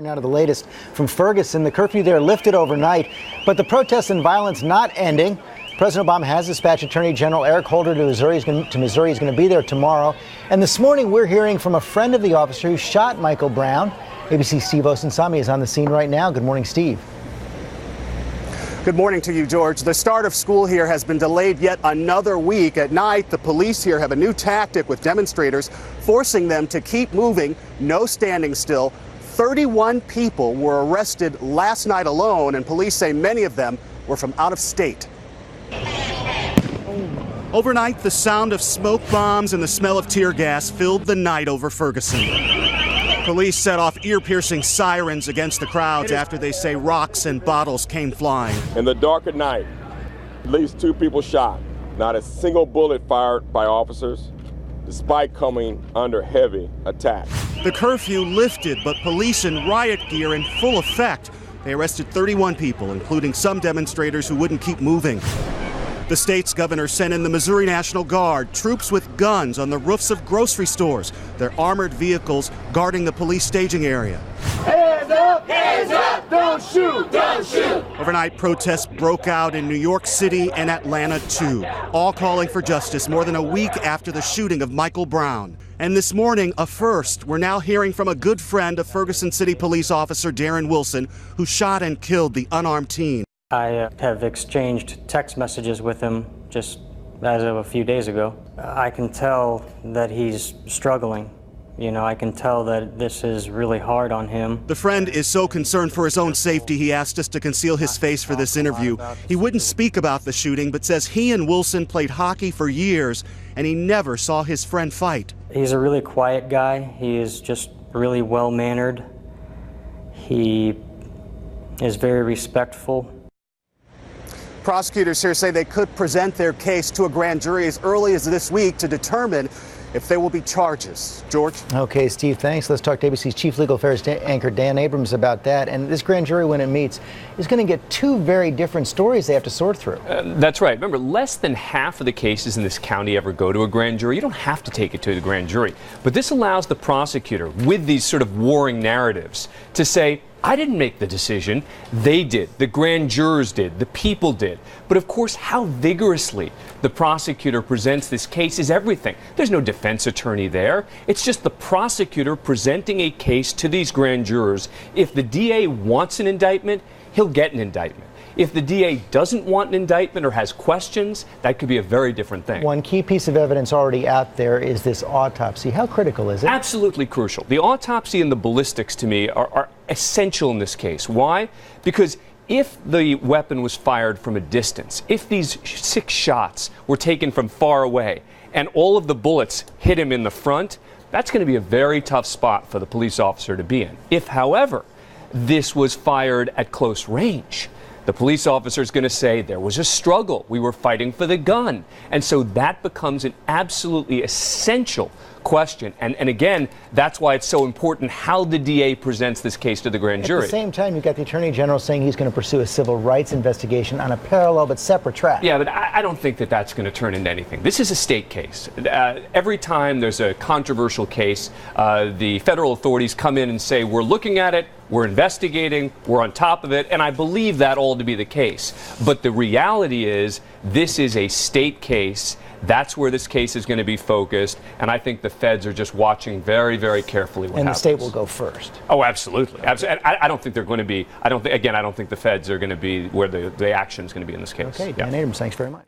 Now to the latest from Ferguson. The curfew there lifted overnight, but the protests and violence not ending. President Obama has dispatched Attorney General Eric Holder to Missouri. He's going to be there tomorrow. And this morning we're hearing from a friend of the officer who shot Michael Brown. ABC's Steve Osunsami is on the scene right now. Good morning, Steve. Good morning to you, George. The start of school here has been delayed yet another week. At night, the police here have a new tactic with demonstrators, forcing them to keep moving, no standing still. 31 people were arrested last night alone, and police say many of them were from out of state. Overnight, the sound of smoke bombs and the smell of tear gas filled the night over Ferguson. Police set off ear-piercing sirens against the crowds after they say rocks and bottles came flying. In the dark of night, at least 2 people shot. Not a single bullet fired by officers, despite coming under heavy attack. The curfew lifted, but police in riot gear in full effect. They arrested 31 people, including some demonstrators who wouldn't keep moving. The state's governor sent in the Missouri National Guard, troops with guns on the roofs of grocery stores, their armored vehicles guarding the police staging area. Hands up, don't shoot, don't shoot. Overnight, protests broke out in New York City and Atlanta, too, all calling for justice more than a week after the shooting of Michael Brown. And this morning, a first. We're now hearing from a good friend of Ferguson City Police Officer Darren Wilson, who shot and killed the unarmed teen. I have exchanged text messages with him just as of a few days ago. I can tell that he's struggling. I can tell that this is really hard on him. The friend is so concerned for his own safety, he asked us to conceal his face for this interview. He wouldn't speak about the shooting, but says he and Wilson played hockey for years, and he never saw his friend fight. He's a really quiet guy. He is just really well-mannered. He is very respectful. Prosecutors here say they could present their case to a grand jury as early as this week to determine if there will be charges. George? Okay, Steve, thanks. Let's talk to ABC's Chief Legal Affairs anchor Dan Abrams about that. And this grand jury, when it meets, is going to get 2 very different stories they have to sort through. That's right. Remember, less than half of the cases in this county ever go to a grand jury. You don't have to take it to the grand jury. But this allows the prosecutor, with these sort of warring narratives, to say, I didn't make the decision. They did. The grand jurors did. The people did. But of course, how vigorously the prosecutor presents this case is everything. There's no defense attorney there. It's just the prosecutor presenting a case to these grand jurors. If the DA wants an indictment, he'll get an indictment. If the DA doesn't want an indictment or has questions, that could be a very different thing. One key piece of evidence already out there is this autopsy. How critical is it? Absolutely crucial. The autopsy and the ballistics, to me, are essential in this case. Why? Because if the weapon was fired from a distance, if these 6 shots were taken from far away, and all of the bullets hit him in the front, that's going to be a very tough spot for the police officer to be in. If, however, this was fired at close range, the police officer is going to say there was a struggle. We were fighting for the gun. And so that becomes an absolutely essential question. And again, that's why it's so important how the DA presents this case to the grand jury. At the same time, you've got the Attorney General saying he's going to pursue a civil rights investigation on a parallel but separate track. Yeah, but I don't think that that's going to turn into anything. This is a state case. Every time there's a controversial case, the federal authorities come in and say, we're looking at it, we're investigating, we're on top of it, and I believe that all to be the case. But the reality is, this is a state case. That's where this case is going to be focused, and I think the feds are just watching very, very carefully what happens. And the state will go first. Oh, absolutely. I don't think they're going to be, I don't think the feds are going to be where the action is going to be in this case. Okay, Dan Abrams, thanks very much.